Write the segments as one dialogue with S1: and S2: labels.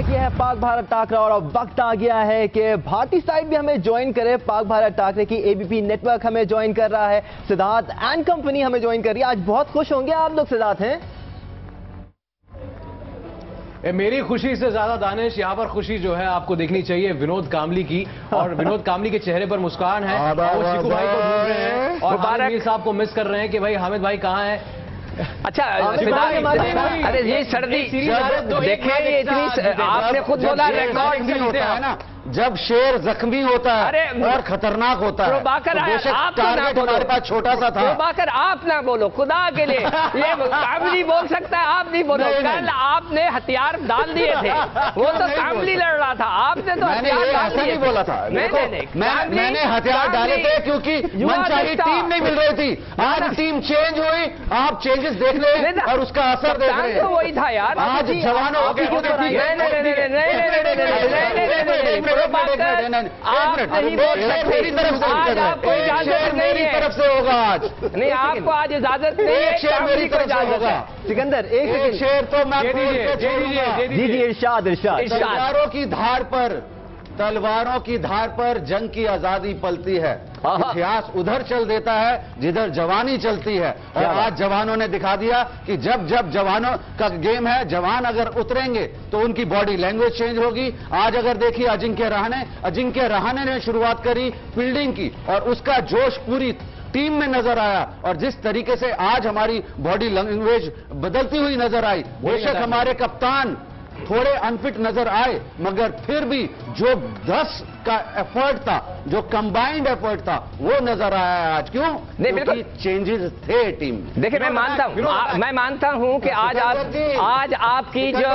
S1: किया है पाक भारत टाकरा और अब वक्त आ गया है कि भारतीय साइड भी हमें ज्वाइन करे। पाक भारत टाकरे की एबीपी नेटवर्क हमें ज्वाइन कर रहा है, सिद्धार्थ एंड कंपनी हमें ज्वाइन कर रही है। आज बहुत खुश होंगे आप लोग सिद्धार्थ हैं।
S2: मेरी खुशी से ज्यादा दानिश यहाँ पर खुशी जो है आपको देखनी चाहिए विनोद कामली की, और विनोद कामली के चेहरे पर मुस्कान है। वो शिकू भाई को ढूंढ रहे हैं और हामिद साहब को मिस कर रहे हैं कि भाई हामिद भाई कहाँ हैं।
S3: अच्छा अरे ये सर्दी देखें, ये इतनी आपने खुद बोला रिकॉर्ड भी होता है ना,
S4: जब शेर जख्मी होता है और खतरनाक होता है।
S3: आप
S4: टारगेट हमारे पास छोटा सा था।
S3: प्रभाकर आप ना बोलो खुदा के लिए, ये कामली बोल सकता है, आप नहीं बोलो। कल आपने हथियार डाल दिए थे, वो तो कामली लड़ रहा था, आपने तो
S4: ऐसा नहीं बोला था। मैंने हथियार डाले थे क्योंकि मनचाही टीम नहीं मिल रही थी। आज टीम चेंज हुई, आप चेंजेस देख रहे हैं और उसका असर देख रहे हैं।
S3: वही था यार,
S4: आज जवानों मेरी तरफ से होगा आज।
S3: नहीं, आपको आज इजाजत नहीं है,
S4: शेर मेरी तरफ से होगा।
S1: सिकंदर एक
S4: शेर तो मैं
S1: जी इरशाद
S4: तलवारों की धार पर जंग की आजादी पलती है। इतिहास उधर चल देता है जिधर जवानी चलती है, और आज जवानों ने दिखा दिया कि जब जब जवानों का गेम है, जवान अगर उतरेंगे तो उनकी बॉडी लैंग्वेज चेंज होगी। आज अगर देखिए अजिंक्य रहाणे ने शुरुआत करी फील्डिंग की और उसका जोश पूरी टीम में नजर आया, और जिस तरीके से आज हमारी बॉडी लैंग्वेज बदलती हुई नजर आई। बेशक हमारे कप्तान थोड़े अनफिट नजर आए, मगर फिर भी जो 10 का एफर्ट था, जो कंबाइंड एफर्ट था, वो नजर आया है आज। क्यों?
S3: नहीं, बिल्कुल
S4: चेंजेस थे टीम।
S3: देखिए मैं मानता हूं कि आज आपकी जो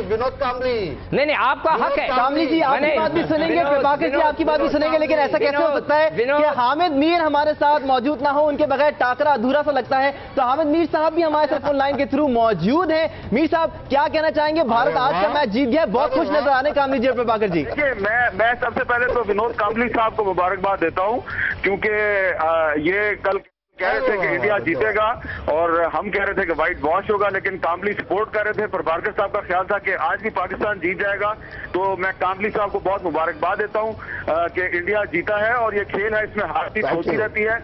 S4: विनोद कामली
S3: नहीं आपका हक है।
S1: कामली जी आपकी बात भी सुनेंगे, प्रभाकर जी आपकी बात भी सुनेंगे, लेकिन ऐसा कैसे हो सकता है कि हामिद मीर हमारे साथ मौजूद ना हो, उनके बगैर टाकरा अधूरा सा लगता है। तो हामिद मीर साहब भी हमारे साथ फोन लाइन के थ्रू मौजूद हैं। मीर साहब क्या कहना चाहेंगे? भारत आज का मैच जीत गया, बहुत खुश नजर आ रहे कामली जी और प्रभाकर जी।
S5: मैं सबसे पहले तो विनोद कामली साहब को मुबारकबाद देता हूं, क्योंकि ये कल कह रहे थे कि इंडिया जीतेगा और हम कह रहे थे कि व्हाइट वॉश होगा, लेकिन कामली सपोर्ट कर रहे थे। प्रभाकर साहब का ख्याल था कि आज भी पाकिस्तान जीत जाएगा। तो मैं कामली साहब को बहुत मुबारकबाद देता हूं कि इंडिया जीता है, और ये खेल है, इसमें हार जीत होती रहती है।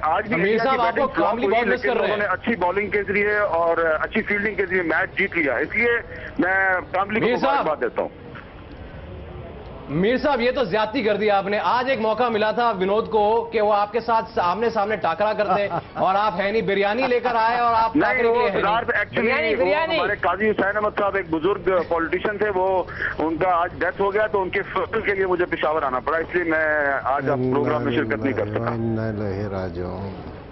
S5: आज भी इंडिया की बैटिंग फ्लॉप हुई, लेकिन उन्होंने अच्छी बॉलिंग के जरिए और अच्छी फील्डिंग के जरिए मैच जीत लिया, इसलिए मैं कामली को मुबारकबाद देता हूँ।
S2: मीर साहब ये तो ज्यादती कर दी आपने। आज एक मौका मिला था विनोद को कि वो आपके साथ आमने सामने टाकरा करते, और आप है नहीं, बिरयानी लेकर आए और आप
S5: एक्चुअली हमारे काजी हुसैन अहमद साहब एक बुजुर्ग पॉलिटिशियन थे, वो उनका आज डेथ हो गया, तो उनके फर्ल के लिए मुझे पेशावर आना पड़ा, इसलिए मैं आज आप प्रोग्राम में शिरकत नहीं कर सका।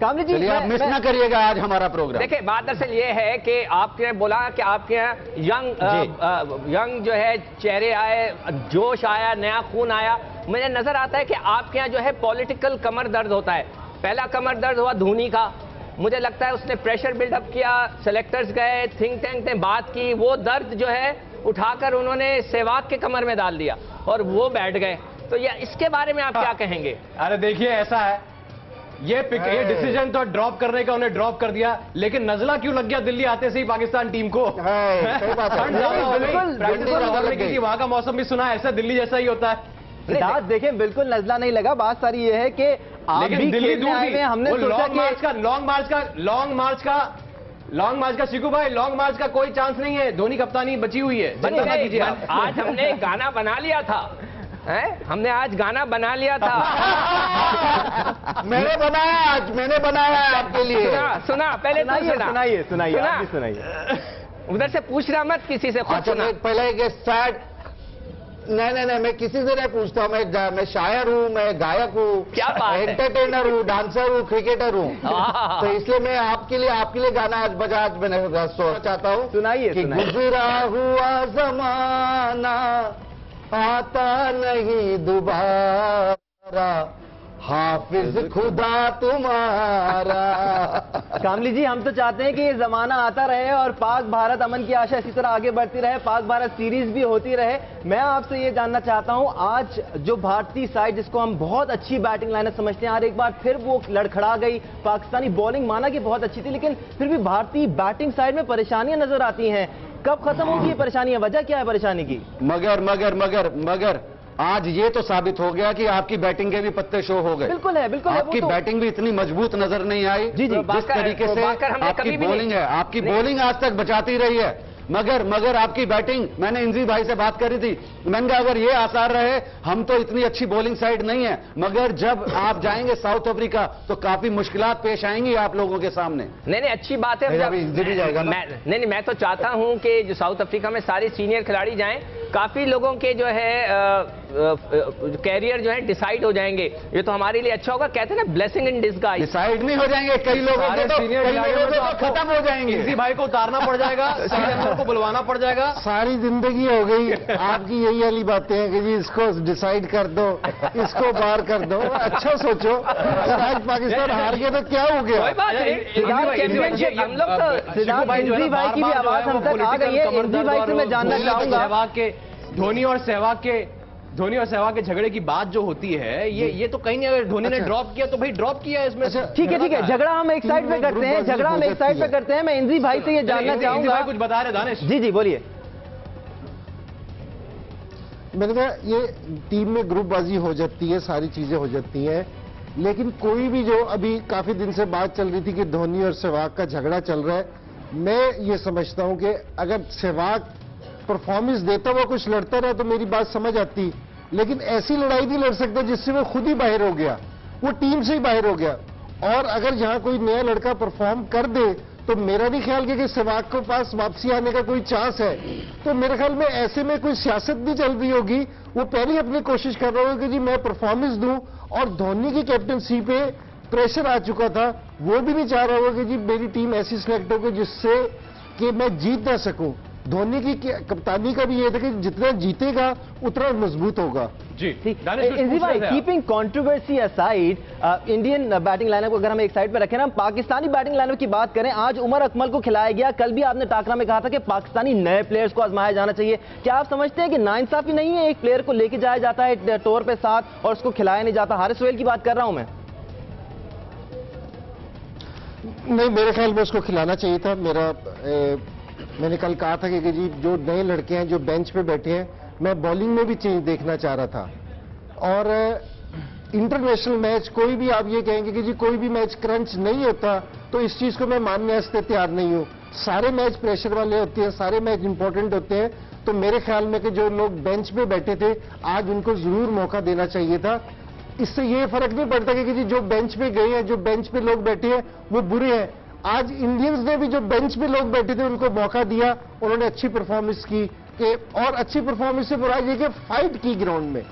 S1: कामली जी
S4: आप मिस ना करिएगा आज हमारा प्रोग्राम।
S3: देखिए बात दरअसल ये है कि आपने बोला कि आपके यहाँ यंग जो है चेहरे आए, जोश आया, नया खून आया। मुझे नजर आता है कि आपके यहाँ जो है पॉलिटिकल कमर दर्द होता है। पहला कमर दर्द हुआ धोनी का, मुझे लगता है उसने प्रेशर बिल्डअप किया, सेलेक्टर्स गए, थिंक टैंक ने बात की, वो दर्द जो है उठाकर उन्होंने सहवाग के कमर में डाल दिया और वो बैठ गए। तो ये इसके बारे में आप क्या कहेंगे?
S2: अरे देखिए ऐसा है, ये डिसीजन तो ड्रॉप करने का उन्हें ड्रॉप कर दिया, लेकिन नजला क्यों लग गया दिल्ली आते से ही पाकिस्तान टीम को? बिल्कुल वहां का मौसम भी सुना है, ऐसा दिल्ली जैसा ही होता है।
S1: सिद्धार्थ देखें, बिल्कुल नजला नहीं लगा। बात सारी ये है कि आप भी दिल्ली दूर थी, हमने सोचा कि
S2: लॉन्ग मार्च का शिकू भाई, लॉन्ग मार्च का कोई चांस नहीं है, धोनी कप्तानी बची हुई है।
S3: आज हमने गाना बना लिया था, हमने आज गाना बना लिया था।
S4: मैंने बनाया आपके लिए।
S3: सुना पहले
S1: सुनाइए।
S3: उधर से पूछना मत किसी से, खुद सुना।
S4: पहले एक सैड नहीं, मैं किसी से नहीं पूछता। मैं शायर हूँ, मैं गायक हूँ, एंटरटेनर हूँ, डांसर हूँ, क्रिकेटर हूँ। तो इसलिए मैं आपके लिए गाना आज मैंने चाहता हूँ।
S1: सुनाइए।
S4: गुजरा हुआ जमाना आता नहीं दोबारा, हाफिज खुदा तुम्हारा।
S1: कामली जी, हम तो चाहते हैं कि ये जमाना आता रहे और पाक भारत अमन की आशा इसी तरह आगे बढ़ती रहे, पाक भारत सीरीज भी होती रहे। मैं आपसे ये जानना चाहता हूं, आज जो भारतीय साइड जिसको हम बहुत अच्छी बैटिंग लाइनअप समझते हैं, और एक बार फिर वो लड़खड़ा गई। पाकिस्तानी बॉलिंग माना कि बहुत अच्छी थी, लेकिन फिर भी भारतीय बैटिंग साइड में परेशानियां नजर आती हैं। कब खत्म होगी ये परेशानियां? वजह क्या है परेशानी की?
S4: मगर आज ये तो साबित हो गया कि आपकी बैटिंग के भी पत्ते शो हो गए।
S1: बिल्कुल है, बिल्कुल।
S4: आपकी बैटिंग भी इतनी मजबूत नजर नहीं आई।
S1: जी जी,
S4: जिस तरीके से आपकी बॉलिंग है, आपकी बॉलिंग आज तक बचाती रही है, मगर आपकी बैटिंग, मैंने इंजी भाई से बात करी थी, मैंने कहा अगर ये आसार रहे, हम तो इतनी अच्छी बॉलिंग साइड नहीं है, मगर जब आप जाएंगे साउथ अफ्रीका तो काफी मुश्किलात पेश आएंगी आप लोगों के सामने।
S3: नहीं, अच्छी बात है। मैं तो चाहता हूं कि जो साउथ अफ्रीका में सारे सीनियर खिलाड़ी जाएं, काफी लोगों के जो है कैरियर जो है डिसाइड हो जाएंगे। ये तो हमारे लिए अच्छा होगा। कहते हैं ना, ब्लेसिंग इन डिस्गाइज।
S4: डिसाइड नहीं हो जाएंगे, कई लोगों के तो खत्म हो जाएंगे।
S2: इसी भाई को उतारना पड़ जाएगा, को बुलवाना पड़ जाएगा।
S6: सारी जिंदगी हो गई आपकी यही वाली बातें हैं कि जी इसको डिसाइड कर दो, इसको बाहर कर दो। अच्छा सोचो, अगर आज पाकिस्तान हार गया तो क्या हो गया?
S1: हम लोग इंजी भाई की भी आवाज हम तक आ गई है। इंजी भाई से मैं जानना चाहूंगा,
S2: धोनी और सहवाग के झगड़े की बात जो होती है, ये तो कहीं नहीं, अगर धोनी ने ड्रॉप किया तो भाई ड्रॉप किया इसमें।
S1: ठीक है, झगड़ा हम एक साइड पे करते हैं, मैं इंजी भाई से ये जानना चाहूंगा।
S2: कुछ बता रहे दानिश?
S1: जी बोलिए।
S6: मैंने कहा ये टीम में ग्रुपबाजी हो जाती है, सारी चीजें हो जाती हैं, लेकिन कोई भी जो अभी काफी दिन से बात चल रही थी कि धोनी और सहवाग का झगड़ा चल रहा है, मैं ये समझता हूं कि अगर सहवाग परफॉर्मेंस देता हुआ कुछ लड़ता रहा तो मेरी बात समझ आती, लेकिन ऐसी लड़ाई नहीं लड़ सकता जिससे वो खुद ही बाहर हो गया, वो टीम से ही बाहर हो गया। और अगर यहां कोई नया लड़का परफॉर्म कर दे तो मेरा नहीं ख्याल कि सहवाग के पास वापसी आने का कोई चांस है। तो मेरे ख्याल में ऐसे में कोई सियासत नहीं चल रही होगी, वो पहले अपनी कोशिश कर रहा होगा कि जी मैं परफॉर्मेंस दूं, और धोनी की कैप्टनसी पे प्रेशर आ चुका था, वो भी नहीं चाह रहा होगा कि जी मेरी टीम ऐसी सिलेक्ट होगी जिससे कि मैं जीत ना सकूं। धोनी की कप्तानी का भी ये था कि जितना जीतेगा उतना मजबूत होगा।
S2: जी,
S1: इंजी भाई, keeping controversy aside, Indian batting lineup को अगर हम एक साइड पे रखें ना, पाकिस्तानी बैटिंग लाइनअप की बात करें, आज उमर अकमल को खिलाया गया। कल भी आपने टाकरा में कहा था कि पाकिस्तानी नए प्लेयर्स को आजमाया जाना चाहिए। क्या आप समझते हैं कि नाइंसाफी नहीं है, एक प्लेयर को लेके जाया जाता है टूर पे साथ और उसको खिलाया नहीं जाता? हारिस सोहेल की बात कर रहा हूं मैं।
S6: नहीं, मेरे ख्याल में उसको खिलाना चाहिए था। मैंने कल कहा था कि जी जो नए लड़के हैं जो बेंच पे बैठे हैं, मैं बॉलिंग में भी चेंज देखना चाह रहा था। और इंटरनेशनल मैच कोई भी, आप ये कहेंगे कि जी कोई भी मैच क्रंच नहीं होता, तो इस चीज को मैं मानने से तैयार नहीं हूं। सारे मैच प्रेशर वाले होते हैं, सारे मैच इंपॉर्टेंट होते हैं। तो मेरे ख्याल में कि जो लोग बेंच पे बैठे थे, आज उनको जरूर मौका देना चाहिए था। इससे ये फर्क नहीं पड़ता कि जी जो बेंच पे गए हैं, जो बेंच पे लोग बैठे हैं वो बुरे हैं। आज इंडियंस ने भी जो बेंच पे लोग बैठे थे उनको मौका दिया, उन्होंने अच्छी परफॉर्मेंस की और अच्छी परफॉर्मेंस से बुरा ये कि फाइट की ग्राउंड में।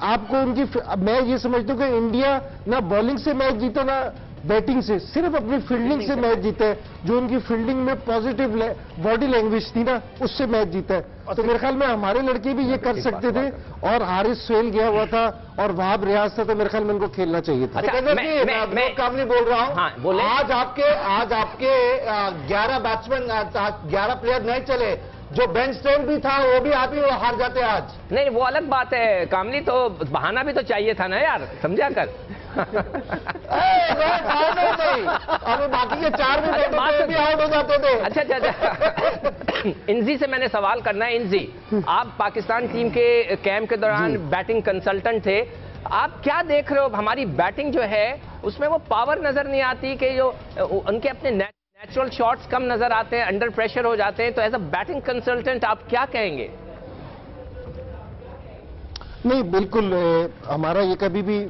S6: आपको उनकी, मैं ये समझता हूं कि इंडिया ना बॉलिंग से मैच जीता ना बैटिंग से, सिर्फ अपनी फील्डिंग से मैच जीता है। जो उनकी फील्डिंग में पॉजिटिव बॉडी लैंग्वेज थी ना, उससे मैच जीता है। तो मेरे ख्याल में हमारे लड़के भी ये कर सकते थे। और हारिस सोहेल गया हुआ था और वहाब रियाज था, तो मेरे ख्याल में इनको खेलना चाहिए था।
S4: मैं कामली बोल रहा हूं। आज आपके 11 बैट्समैन, 11 प्लेयर नहीं चले, जो बेंच स्ट्रेंथ भी था वो भी आप ही हार जाते आज।
S3: नहीं, वो अलग बात है कामली, तो बहाना भी तो चाहिए था ना यार, समझा कर।
S6: अरे बाकी के 4 भी आउट हो जाते थे।
S3: अच्छा। इंजी से मैंने सवाल करना है। इंजी, आप पाकिस्तान टीम के कैंप के दौरान बैटिंग कंसल्टेंट थे, आप क्या देख रहे हो? हमारी बैटिंग जो है उसमें वो पावर नजर नहीं आती, कि जो उनके अपने नेचुरल शॉट्स कम नजर आते हैं, अंडर प्रेशर हो जाते हैं। तो एज अ बैटिंग कंसल्टेंट आप क्या कहेंगे?
S6: नहीं, बिल्कुल हमारा ये कभी भी,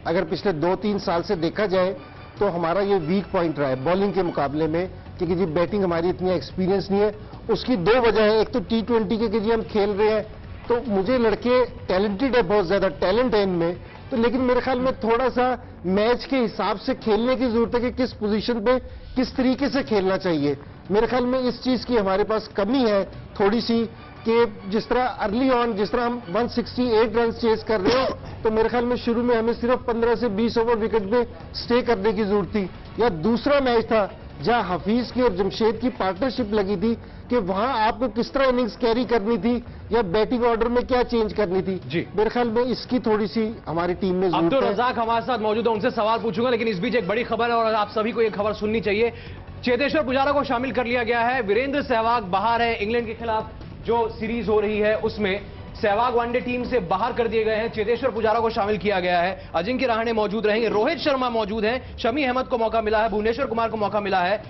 S6: अगर पिछले 2-3 साल से देखा जाए तो हमारा ये वीक पॉइंट रहा है बॉलिंग के मुकाबले में, क्योंकि जी बैटिंग हमारी इतनी एक्सपीरियंस नहीं है। उसकी 2 वजह है। एक तो T20 के जी हम खेल रहे हैं, तो मुझे लड़के टैलेंटेड है, बहुत ज्यादा टैलेंट है इनमें, तो लेकिन मेरे ख्याल में थोड़ा सा मैच के हिसाब से खेलने की जरूरत है कि किस पोजीशन पे किस तरीके से खेलना चाहिए। मेरे ख्याल में इस चीज की हमारे पास कमी है थोड़ी सी, कि जिस तरह अर्ली ऑन, जिस तरह हम 168 रन चेस कर रहे हो, तो मेरे ख्याल में शुरू में हमें सिर्फ 15 से 20 ओवर विकेट पे स्टे करने की जरूरत थी। या दूसरा मैच था जहां हफीज की और जमशेद की पार्टनरशिप लगी थी कि वहां आपको किस तरह इनिंग्स कैरी करनी थी या बैटिंग ऑर्डर में क्या चेंज करनी थी।
S2: जी
S6: मेरे ख्याल में इसकी थोड़ी सी हमारी टीम में जरूरत है।
S2: अब्दुल रज़ाक हमारे साथ मौजूद है, उनसे सवाल पूछूंगा, लेकिन इस बीच एक बड़ी खबर है और आप सभी को ये खबर सुननी चाहिए। चेतेश्वर पुजारा को शामिल कर लिया गया है। वीरेंद्र सहवाग बाहर है, इंग्लैंड के खिलाफ जो सीरीज हो रही है उसमें सहवाग वनडे टीम से बाहर कर दिए गए हैं। चेतेश्वर पुजारा को शामिल किया गया है। अजिंक्य रहाणे मौजूद रहेंगे, रोहित शर्मा मौजूद हैं, शमी अहमद को मौका मिला है, भुवनेश्वर कुमार को मौका मिला है,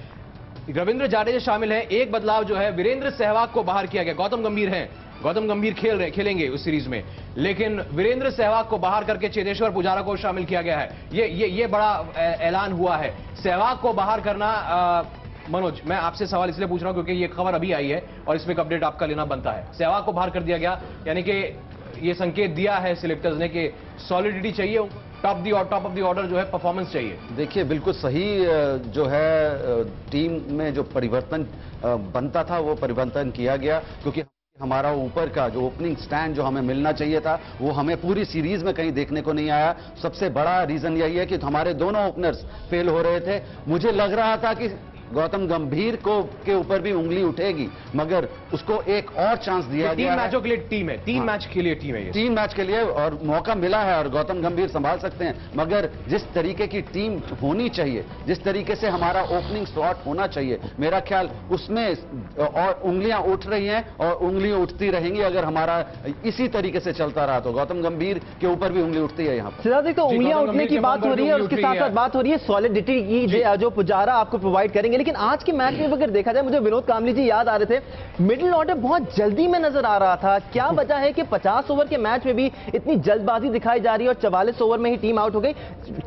S2: रविंद्र जाडेजा शामिल है। एक बदलाव जो है, वीरेंद्र सहवाग को बाहर किया गया। गौतम गंभीर हैं, गौतम गंभीर खेलेंगे उस सीरीज में, लेकिन वीरेंद्र सहवाग को बाहर करके चेतेश्वर पुजारा को शामिल किया गया है। ये बड़ा ऐलान हुआ है। सहवाग को बाहर करना, मनोज मैं आपसे सवाल इसलिए पूछ रहा हूं क्योंकि ये खबर अभी आई है और इसमें एक अपडेट आपका लेना बनता है। सहवाग को बाहर कर दिया गया, यानी कि ये संकेत दिया है सिलेक्टर्स ने कि सॉलिडिटी चाहिए, टॉप ऑफ द ऑर्डर जो है परफॉर्मेंस चाहिए।
S4: देखिए बिल्कुल सही जो है टीम में जो परिवर्तन बनता था वो परिवर्तन किया गया, क्योंकि हमारा ऊपर का जो ओपनिंग स्टैंड जो हमें मिलना चाहिए था वो हमें पूरी सीरीज में कहीं देखने को नहीं आया। सबसे बड़ा रीजन यही है कि हमारे दोनों ओपनर्स फेल हो रहे थे। मुझे लग रहा था कि गौतम गंभीर के ऊपर भी उंगली उठेगी, मगर उसको एक और चांस दिया गया।
S2: 3 मैचों के लिए टीम है, 3 मैच के लिए टीम है,
S4: 3 मैच के लिए और मौका मिला है और गौतम गंभीर संभाल सकते हैं। मगर जिस तरीके की टीम होनी चाहिए, जिस तरीके से हमारा ओपनिंग स्लॉट होना चाहिए, मेरा ख्याल उसमें और उंगलियां उठ रही हैं और उंगलियां उठती रहेंगी अगर हमारा इसी तरीके से चलता रहा तो। गौतम गंभीर के ऊपर भी उंगली उठती है यहाँ पर।
S1: सिद्धार्थ, तो उंगलियां उठने की बात हो रही है और उसके साथ साथ बात हो रही है सॉलिडिटी की जो पुजारा आपको प्रोवाइड करेंगे। लेकिन आज के मैच में अगर देखा जाए, मुझे विनोद कामली जी याद आ रहे थे, मिडिल ऑर्डर बहुत जल्दी में नजर आ रहा था। क्या वजह है कि 50 ओवर के मैच में भी इतनी जल्दबाजी दिखाई जा रही है और 44 ओवर में ही टीम आउट हो गई?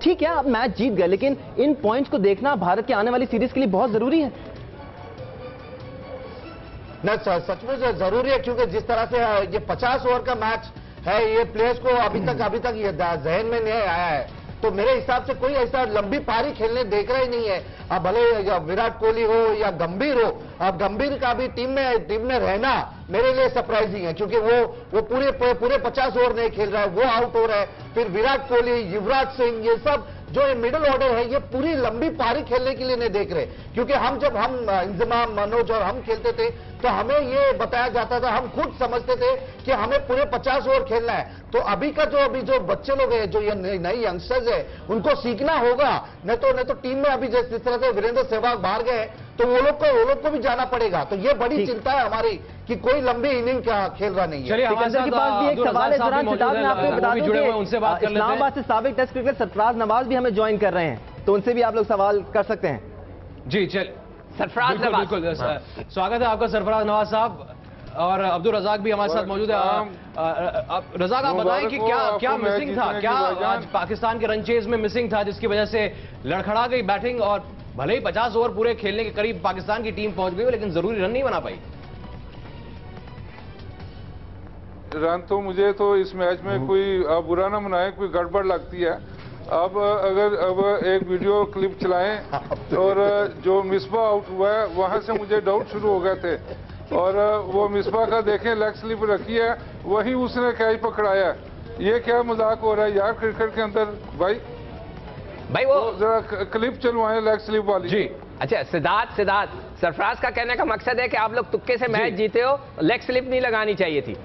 S1: ठीक है, आप मैच जीत गए, लेकिन इन पॉइंट्स को देखना भारत के आने वाली सीरीज के लिए बहुत जरूरी है।
S6: न सचमुच जरूरी है, क्योंकि जिस तरह से ये 50 ओवर का मैच है, ये प्लेयर्स को अभी तक ये जहन में नहीं आया है। तो मेरे हिसाब से कोई ऐसा लंबी पारी खेलने देख रहा ही नहीं है। अब भले विराट कोहली हो या गंभीर हो, अब गंभीर का भी टीम में रहना मेरे लिए सरप्राइजिंग है, क्योंकि वो पूरे 50 ओवर नहीं खेल रहा है, वो आउट हो रहा है। फिर विराट कोहली, युवराज सिंह, ये सब जो मिडिल ऑर्डर है, ये पूरी लंबी पारी खेलने के लिए नहीं देख रहे। क्योंकि जब हम इंजमाम, मनोज और हम खेलते थे तो हमें ये बताया जाता था, हम खुद समझते थे कि हमें पूरे 50 ओवर खेलना है। तो अभी जो बच्चे लोग हैं, जो ये नई यंगस्टर्स है, उनको सीखना होगा। नहीं तो टीम में अभी जिस तरह से वीरेंद्र सहवाग बाहर गए तो वो लोग को भी जाना पड़ेगा। तो ये बड़ी चिंता है हमारी कि कोई लंबी इनिंग खेल रहा नहीं है।
S2: चलिए, हमारे
S1: के पास भी एक सवाल है। मैं आपको बता दूं कि इस्लामाबाद से साबिक टेस्ट क्रिकेटर सरफराज नवाज भी हमें ज्वाइन कर रहे हैं, तो उनसे भी आप लोग सवाल कर सकते हैं।
S2: जी चल
S3: सरफराज नवाज,
S2: बिल्कुल स्वागत है आपका सरफराज नवाज साहब। और अब्दुल रज़ाक भी हमारे साथ मौजूद है। रज़ाक, आप बताएं कि क्या मिसिंग था, क्या आज पाकिस्तान के रन चेज में मिसिंग था जिसकी वजह से लड़खड़ा गई बैटिंग, और भले ही 50 ओवर पूरे खेलने के करीब पाकिस्तान की टीम पहुंच गई, लेकिन जरूरी रन नहीं बना पाई।
S7: रन तो मुझे तो इस मैच में कोई बुरा ना मनाए, कोई गड़बड़ लगती है। अब एक वीडियो क्लिप चलाएं और जो मिसबा आउट हुआ है वहां से मुझे डाउट शुरू हो गए थे। और वो मिसबा का देखें लेग स्लिप रखी है, वही उसने कैच पकड़ाया। ये क्या मजाक हो रहा है यार क्रिकेट के अंदर? भाई वो जरा क्लिप चलवाएं लेग स्लिप वाली।
S2: जी
S3: अच्छा, सिद्धार्थ सरफराज का कहने का मकसद है कि आप लोग तुक्के से मैच जीते हो, लेग स्लिप नहीं लगानी चाहिए थी।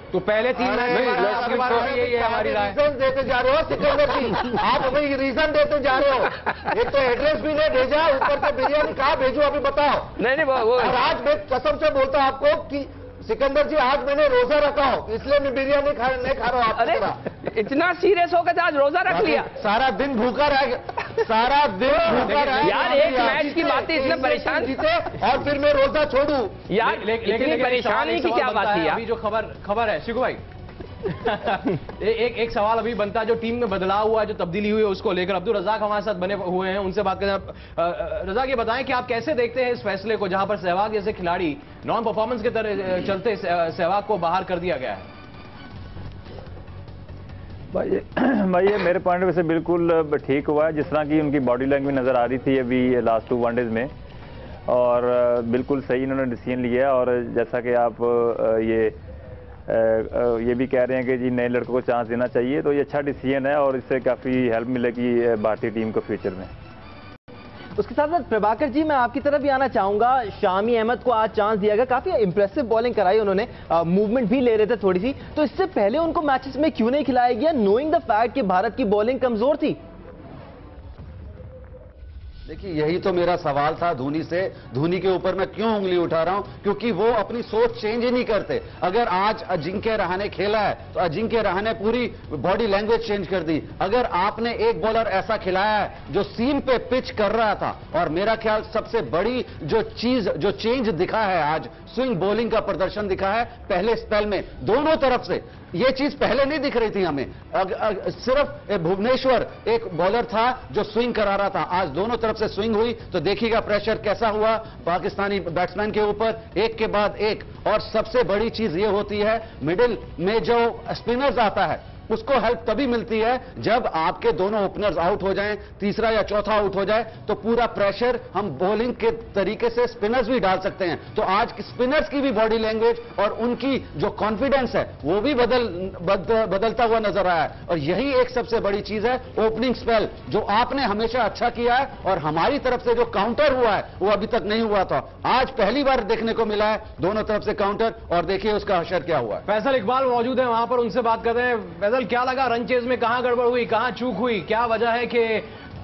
S2: तो पहले 3 मैच के बारे में यही है हमारी राय।
S6: रीजन देते जा रहे हो सिकंदर जी, आप हमें रीजन देते जा रहे हो। एक तो एड्रेस भी नहीं भेजा, ऊपर से बिरयानी कहाँ भेजू अभी बताओ।
S3: नहीं वो
S6: और आज मैं कसम से बोलता हूं आपको कि सिकंदर जी, आज मैंने रोजा रखा हो, इसलिए मैं बिरयानी नहीं खा रहा हूँ।
S3: अरे इतना सीरियस होकर आज रोजा रख लिया?
S6: सारा दिन भूखा रहेगा, सारा दिन भूखा रहेगा
S3: यार। एक मैच की बातें इतने परेशान
S6: जीते और फिर मैं रोजा छोड़ू
S3: यार? लेकिन परेशानी की क्या बात थी?
S2: अभी जो खबर है शिकू भाई, एक सवाल अभी बनता है, जो टीम में बदलाव हुआ है, जो तब्दीली हुई है, उसको लेकर अब्दुल रज़ाक हमारे साथ बने हुए हैं, उनसे बात करें। रज़ाक, ये बताएं कि आप कैसे देखते हैं इस फैसले को, जहां पर सहवाग जैसे खिलाड़ी नॉन परफॉर्मेंस के तरह चलते सहवाग को बाहर कर दिया गया है?
S8: भाई ये मेरे पॉइंट से बिल्कुल ठीक हुआ है, जिस तरह की उनकी बॉडी लैंग्वेज नजर आ रही थी अभी लास्ट 2 वनडेज में, और बिल्कुल सही इन्होंने डिसीजन लिया। और जैसा कि आप ये भी कह रहे हैं कि जी नए लड़कों को चांस देना चाहिए, तो ये अच्छा डिसीजन है और इससे काफ़ी हेल्प मिलेगी भारतीय टीम को फ्यूचर में।
S1: उसके साथ साथ प्रभाकर जी, मैं आपकी तरफ भी आना चाहूंगा। शामी अहमद को आज चांस दिया गया, काफी इंप्रेसिव बॉलिंग कराई उन्होंने, मूवमेंट भी ले रहे थे थोड़ी सी, तो इससे पहले उनको मैचेस में क्यों नहीं खिलाया गया, नोइंग द फैक्ट कि भारत की बॉलिंग कमजोर थी?
S4: देखिए, यही तो मेरा सवाल था धोनी से। धोनी के ऊपर मैं क्यों उंगली उठा रहा हूं? क्योंकि वो अपनी सोच चेंज ही नहीं करते। अगर आज अजिंक्य रहाणे खेला है तो अजिंक्य रहाणे पूरी बॉडी लैंग्वेज चेंज कर दी। अगर आपने एक बॉलर ऐसा खिलाया है जो सीम पे पिच कर रहा था, और मेरा ख्याल सबसे बड़ी जो चीज, जो चेंज दिखा है आज, स्विंग बॉलिंग का प्रदर्शन दिखा है पहले स्पेल में दोनों तरफ से। ये चीज पहले नहीं दिख रही थी हमें। सिर्फ भुवनेश्वर एक बॉलर था जो स्विंग करा रहा था, आज दोनों तरफ से स्विंग हुई, तो देखिएगा प्रेशर कैसा हुआ पाकिस्तानी बैट्समैन के ऊपर, एक के बाद एक। और सबसे बड़ी चीज ये होती है, मिडिल में जो स्पिनर्स आता है उसको हेल्प तभी मिलती है जब आपके दोनों ओपनर्स आउट हो जाएं, तीसरा या चौथा आउट हो जाए, तो पूरा प्रेशर हम बॉलिंग के तरीके से स्पिनर्स भी डाल सकते हैं। तो आज स्पिनर्स की भी बॉडी लैंग्वेज और उनकी जो कॉन्फिडेंस है वो भी बदलता हुआ नजर आया है। और यही एक सबसे बड़ी चीज है, ओपनिंग स्पेल जो आपने हमेशा अच्छा किया है, और हमारी तरफ से जो काउंटर हुआ है वो अभी तक नहीं हुआ था, आज पहली बार देखने को मिला है दोनों तरफ से काउंटर, और देखिए उसका असर क्या हुआ है।
S2: फैसल इकबाल मौजूद है वहां पर, उनसे बात करते हैं। क्या लगा रन चेज में, कहां गड़बड़ हुई, कहां चूक हुई, क्या वजह है कि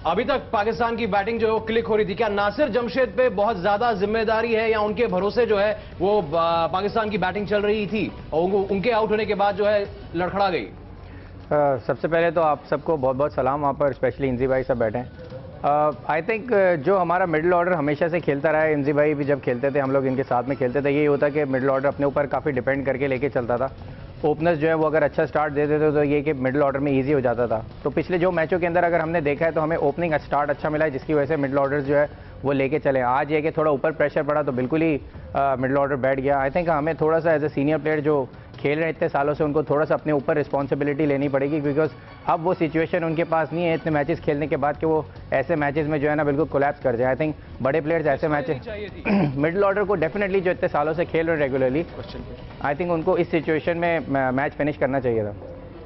S2: अभी तक पाकिस्तान की बैटिंग जो क्लिक हो रही थी? क्या नासिर जमशेद पे बहुत ज्यादा जिम्मेदारी है, या उनके भरोसे जो है वो पाकिस्तान की बैटिंग चल रही थी और उनके आउट होने के बाद जो है लड़खड़ा गई?
S9: सबसे पहले तो आप सबको बहुत बहुत सलाम, वहाँ पर स्पेशली इंजी भाई सब बैठे हैं। आई थिंक जो हमारा मिडिल ऑर्डर हमेशा से खेलता रहा है, इंजी भाई भी जब खेलते थे, हम लोग इनके साथ में खेलते थे, यही होता कि मिडिल ऑर्डर अपने ऊपर काफ़ी डिपेंड करके लेके चलता था। ओपनर्स जो है वो अगर अच्छा स्टार्ट दे देते तो ये कि मिडिल ऑर्डर में इजी हो जाता था। तो पिछले जो मैचों के अंदर अगर हमने देखा है तो हमें ओपनिंग स्टार्ट अच्छा मिला है, जिसकी वजह से मिडिल ऑर्डर्स जो है वो लेके चले। आज ये कि थोड़ा ऊपर प्रेशर पड़ा तो बिल्कुल ही मिडिल ऑर्डर बैठ गया। आई थिंक हमें थोड़ा सा एज ए सीनियर प्लेयर जो खेल रहे हैं इतने सालों से, उनको थोड़ा सा अपने ऊपर रिस्पॉन्सिबिलिटी लेनी पड़ेगी, बिकॉज अब वो सिचुएशन उनके पास नहीं है इतने मैचेस खेलने के बाद कि वो ऐसे मैचेस में जो है ना बिल्कुल कोलैप्स कर जाए। आई थिंक बड़े प्लेयर्स ऐसे मैचेस मिडिल ऑर्डर को डेफिनेटली जो इतने सालों से खेल रहे रेगुलरली, आई थिंक उनको इस सिचुएशन में मैच फिनिश करना चाहिए था।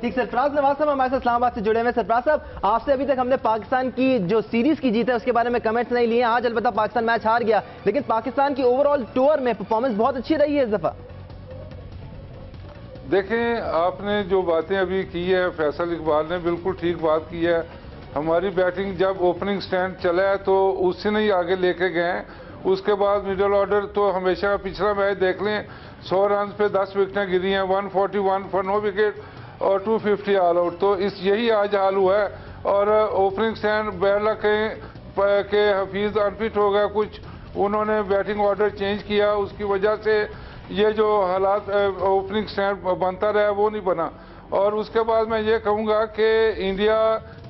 S1: ठीक, सरफराज नवाज साहब हमारे साथ इस्लामाबाद से जुड़े हुए। सरफराज साहब, आपसे अभी तक हमने पाकिस्तान की जो सीरीज की जीत है उसके बारे में कमेंट्स नहीं लिए। आज अलबत्ता पाकिस्तान मैच हार गया, लेकिन पाकिस्तान की ओवरऑल टूर में परफॉर्मेंस बहुत अच्छी रही है इस दफा।
S7: देखें, आपने जो बातें अभी की है, फैसल इकबाल ने बिल्कुल ठीक बात की है। हमारी बैटिंग जब ओपनिंग स्टैंड चला है तो उससे नहीं आगे लेके गए। उसके बाद मिडिल ऑर्डर तो हमेशा, पिछला मैच देख लें, 100 रन पे 10 विकेटें गिरी हैं, 141 फॉर नो विकेट और 250 ऑल आउट। तो यही आज हाल हुआ है। और ओपनिंग स्टैंड बैड लक के हफीज अनफिट हो गया, कुछ उन्होंने बैटिंग ऑर्डर चेंज किया, उसकी वजह से ये जो हालात ओपनिंग स्टैंड बनता रहा वो नहीं बना। और उसके बाद मैं ये कहूँगा कि इंडिया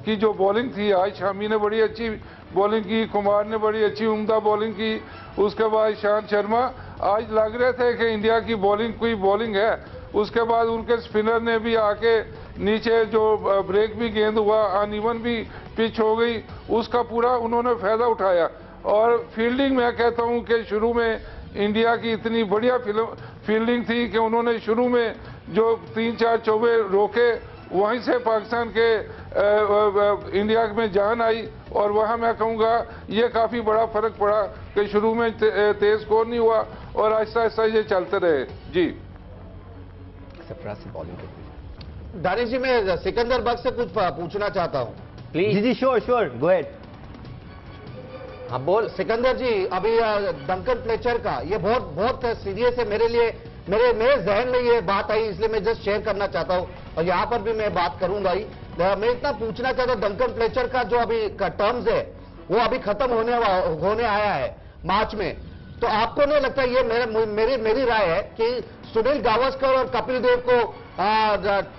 S7: की जो बॉलिंग थी, आज शामी ने बड़ी अच्छी बॉलिंग की, कुमार ने बड़ी अच्छी उम्दा बॉलिंग की, उसके बाद ईशांत शर्मा, आज लग रहे थे कि इंडिया की बॉलिंग कोई बॉलिंग है। उसके बाद उनके स्पिनर ने भी आके नीचे जो ब्रेक भी गेंद हुआ, अनइवन भी पिच हो गई, उसका पूरा उन्होंने फायदा उठाया। और फील्डिंग मैं कहता हूँ कि शुरू में इंडिया की इतनी बढ़िया फील्डिंग थी कि उन्होंने शुरू में जो 3-4 चौबे रोके, वहीं से पाकिस्तान के इंडिया में जान आई। और वहाँ मैं कहूँगा ये काफ़ी बड़ा फर्क पड़ा कि शुरू में तेज स्कोर नहीं हुआ और आहिस्ता आहिस्ता ये चलते रहे। जी
S6: दानिश जी, मैं सिकंदर बख्श से कुछ पूछना चाहता हूँ
S1: प्लीज। जी श्योर श्योर, गो अहेड।
S6: हाँ बोल सिकंदर जी, अभी डंकन फ्लेचर का ये बहुत सीरियस है मेरे लिए, मेरे जहन में ये बात आई, इसलिए मैं जस्ट शेयर करना चाहता हूँ और यहाँ पर भी मैं बात करूंगा ही। मैं इतना पूछना चाहता हूँ, डंकन फ्लेचर का जो अभी टर्म्स है वो अभी खत्म होने आया है मार्च में, तो आपको नहीं लगता, ये मेरी राय है कि सुनील गावस्कर और कपिल देव को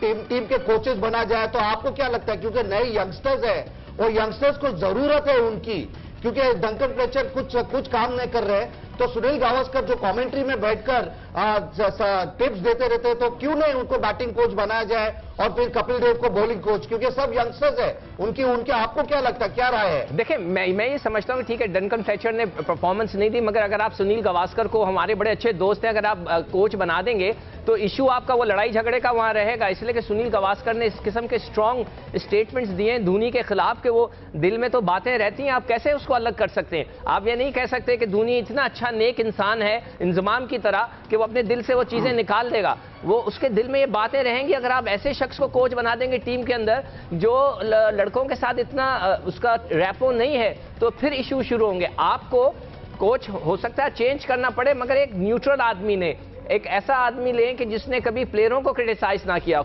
S6: टीम के कोचेस बना जाए, तो आपको क्या लगता है? क्योंकि नए यंगस्टर्स है और यंगस्टर्स को जरूरत है उनकी, क्योंकि डंकन फ्लेचर कुछ काम नहीं कर रहे, तो सुनील गावस्कर जो कमेंट्री में बैठकर टिप्स देते रहते हैं, तो क्यों नहीं उनको बैटिंग कोच बनाया जाए
S4: और फिर कपिल देव को बॉलिंग कोच, क्योंकि सब यंगस्टर्स है उनके आपको क्या लगता है, क्या राय है?
S3: देखिए मैं ये समझता हूँ ठीक है डंकन फ्लेचर ने परफॉर्मेंस नहीं दी, मगर अगर आप सुनील गावस्कर को, हमारे बड़े अच्छे दोस्त हैं, अगर आप कोच बना देंगे तो इशू आपका वो लड़ाई झगड़े का वहां रहेगा। इसलिए कि सुनील गावस्कर ने इस किस्म के स्ट्रॉन्ग स्टेटमेंट्स दिए हैं धोनी के खिलाफ कि वो दिल में तो बातें रहती हैं, आप कैसे उसको अलग कर सकते हैं? आप ये नहीं कह सकते कि धोनी इतना अच्छा नेक इंसान है इंजमाम की तरह कि वो अपने दिल से वो चीजें निकाल देगा। वो उसके दिल में ये बातें रहेंगी। अगर आप ऐसे शख्स को कोच बना देंगे टीम के अंदर जो लड़कों के साथ इतना उसका रैपो नहीं है, तो फिर इशू शुरू होंगे। आपको कोच हो सकता है चेंज करना पड़े, मगर एक न्यूट्रल आदमी ने, एक ऐसा आदमी लें कि जिसने कभी प्लेयरों को क्रिटिसाइज ना किया,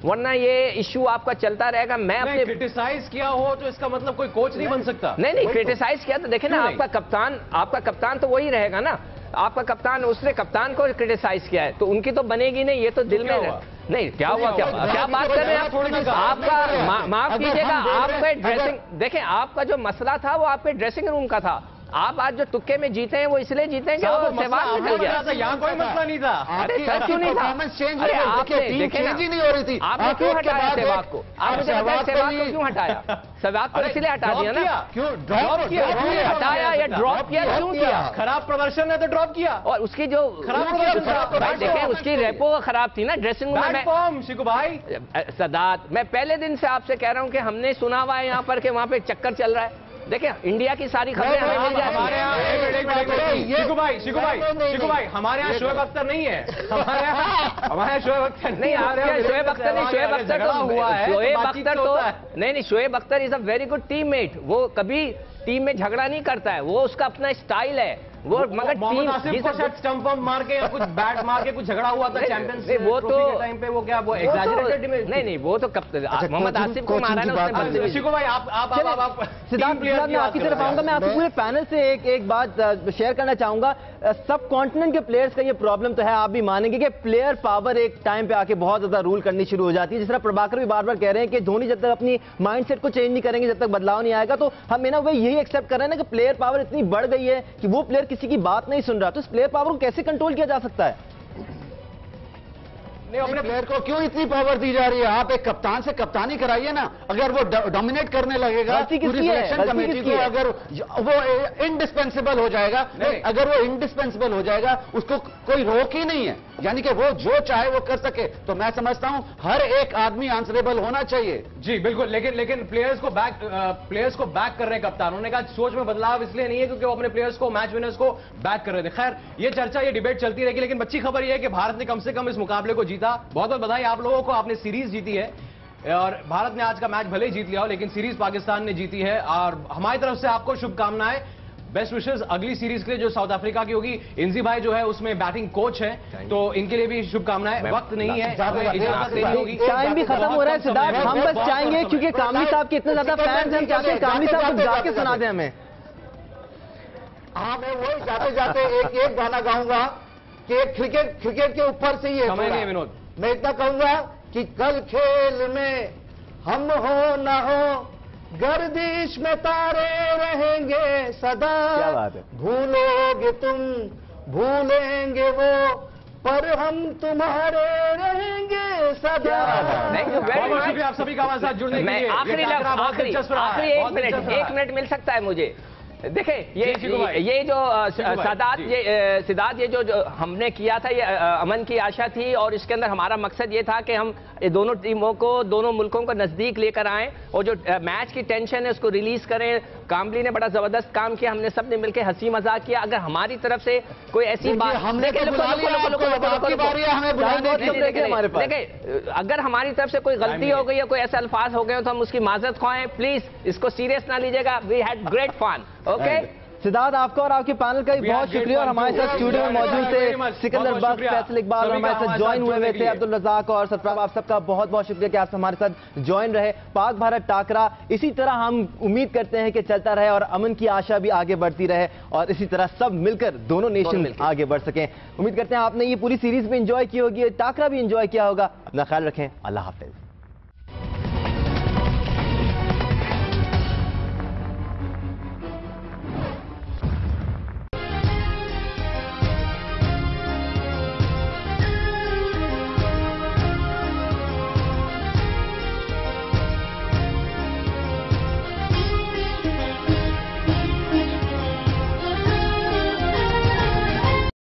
S3: वरना ये इशू आपका चलता रहेगा। मैं अपने
S2: क्रिटिसाइज किया हो तो इसका मतलब कोई कोच नहीं बन सकता।
S3: नहीं क्रिटिसाइज किया तो देखे ना, आपका कप्तान तो वही रहेगा ना, आपका कप्तान, उसने कप्तान को क्रिटिसाइज किया है तो उनकी तो बनेगी नहीं, ये तो दिल में नहीं। क्या हुआ? क्या बात कर रहे हैं आप? आपका माफ कीजिएगा, आपका ड्रेसिंग, देखें आपका जो मसला था वो आपके ड्रेसिंग रूम का था। आप आज जो तुक्के में जीते हैं वो इसलिए जीते हैं कि वो सहवाग निकल गया था,
S2: यहाँ कोई मसला नहीं था।
S3: अरे सर क्यों नहीं था? अरे आपने देखे ना,
S4: नहीं हो रही थी,
S3: आपने क्यों हटाया सहवाग को? आपने सहवाग को क्यों हटाया? सहवाग को इसलिए हटा दिया ना,
S2: क्यों ड्रॉप किया?
S3: हटाया या ड्रॉप किया? क्यों किया?
S2: खराब प्रदर्शन है तो ड्रॉप किया।
S3: और उसकी जो देखें उसकी रेपो खराब थी ना ड्रेसिंग रूम में।
S2: शिकू भाई
S3: सदात, मैं पहले दिन से आपसे कह रहा हूँ कि हमने सुना हुआ है यहाँ पर कि वहाँ पे चक्कर चल रहा है। देखिए इंडिया की सारी खबरें हमें मिल जाती हैं।
S2: शिकू भाई हमारे यहाँ शोएब अख्तर नहीं है, हमारे यहाँ शोएब अख्तर नहीं,
S3: शोएब अख्तर तो हुआ है, शोएब अख्तर तो नहीं, Shoaib Akhtar is a very good teammate. वो कभी टीम में झगड़ा नहीं करता है, वो उसका अपना स्टाइल है वो, मगर
S2: टीम स्टंप मार के या कुछ बैट मार के कुछ झगड़ा हुआ था चैंपियंस
S3: वो तो
S2: टाइम पे, वो क्या वो एग्जैजरेटेड
S3: नहीं वो तो मोहम्मद आसिफ को मारा ना उसने।
S2: शिकू भाई आप
S1: सिद्धार्थ मैं आपकी तरफ आऊंगा। मैं आपसे पूरे पैनल से एक बात शेयर करना चाहूंगा। सब कॉन्टिनेंट के प्लेयर्स का ये प्रॉब्लम तो है, आप भी मानेंगे कि प्लेयर पावर एक टाइम पे आके बहुत ज्यादा रूल करनी शुरू हो जाती है। जिस तरह प्रभाकर भी बार बार कह रहे हैं कि धोनी जब तक अपनी माइंडसेट को चेंज नहीं करेंगे, जब तक बदलाव नहीं आएगा, तो हम ना वो यही एक्सेप्ट कर रहे हैं ना कि प्लेयर पावर इतनी बढ़ गई है कि वो प्लेयर किसी की बात नहीं सुन रहा। तो इस प्लेयर पावर को कैसे कंट्रोल किया जा सकता है?
S4: नहीं, अपने प्लेयर को क्यों इतनी पावर दी जा रही है? आप एक कप्तान से कप्तानी कराइए ना। अगर वो डोमिनेट करने लगेगा पूरी सिलेक्शन कमेटी को, अगर वो इंडिस्पेंसिबल हो जाएगा, अगर वो इंडिस्पेंसिबल हो जाएगा उसको कोई रोक ही नहीं है, यानी कि वो जो चाहे वो कर सके। तो मैं समझता हूं हर एक आदमी आंसरेबल होना चाहिए।
S2: जी बिल्कुल, लेकिन प्लेयर्स को बैक कर रहे हैं कप्तान। उन्होंने कहा सोच में बदलाव इसलिए नहीं है क्योंकि वो अपने प्लेयर्स को, मैच विनर्स को बैक कर रहे थे। खैर ये चर्चा, ये डिबेट चलती रहेगी, लेकिन अच्छी खबर यह है कि भारत ने कम से कम इस मुकाबले को जीता। बहुत बहुत बधाई आप लोगों को, आपने सीरीज जीती है और भारत ने आज का मैच भले ही जीत लिया हो, लेकिन सीरीज पाकिस्तान ने जीती है और हमारी तरफ से आपको शुभकामनाएं, बेस्ट विशेष अगली सीरीज के लिए जो साउथ अफ्रीका की होगी। इंजी भाई जो है उसमें बैटिंग कोच है, तो इनके लिए भी शुभकामनाएं। वक्त नहीं है,
S1: टाइम भी खत्म हो रहा है सिद्धार्थ, हम बस चाहेंगे क्योंकि कामली साहब के इतने ज्यादा फैंस हैं, हम चाहते हैं कामली साहब कुछ गा के सुना दें हमें।
S4: हाँ, मैं वही जाते जाते एक गाना गाऊंगा कि क्रिकेट के ऊपर से ही है
S2: विनोद।
S4: मैं इतना कहूंगा कि कल खेल में हम हो ना हो, गर्दिश में तारे रहेंगे सदा।
S1: क्या बात है।
S4: भूलोगे तुम, भूलेंगे वो, पर हम तुम्हारे रहेंगे सदा।
S2: बहुत शुक्रिया आप सभी का हमारे साथ जुड़ने के लिए।
S3: आखिरी एक मिनट मिल सकता है मुझे? देखें ये जो सिद्धार्थ, ये जो हमने किया था, ये अमन की आशा थी और इसके अंदर हमारा मकसद ये था कि हम ये दोनों टीमों को, दोनों मुल्कों को नजदीक लेकर आएं और जो मैच की टेंशन है उसको रिलीज करें। कामली ने बड़ा जबरदस्त काम किया, हमने सबने मिलकर हंसी मजाक किया। अगर हमारी तरफ से कोई ऐसी बात, अगर हमारी तरफ से कोई गलती हो गई या कोई ऐसे अल्फाज हो गए तो हम उसकी माजरत ख्वाहें, प्लीज इसको सीरियस ना लीजिएगा। We had great fun. Okay
S1: Siddharth, आपका और आपके पैनल का भी बहुत शुक्रिया और हमारे साथ स्टूडियो में मौजूद थे सिकंदर बख्श, फैसल इकबाल और हमारे साथ ज्वाइन हुए थे अब्दुल रज़ाक और सरफराज। आप सबका बहुत बहुत शुक्रिया कि आप हमारे साथ ज्वाइन रहे। पाक भारत टाकरा इसी तरह हम उम्मीद करते हैं कि चलता रहे और अमन की आशा भी आगे बढ़ती रहे और इसी तरह सब मिलकर दोनों नेशन आगे बढ़ सकें। उम्मीद करते हैं आपने ये पूरी सीरीज में एंजॉय की होगी, टाकरा भी एंजॉय किया होगा। अपना ख्याल रखें, अल्लाह हाफिज।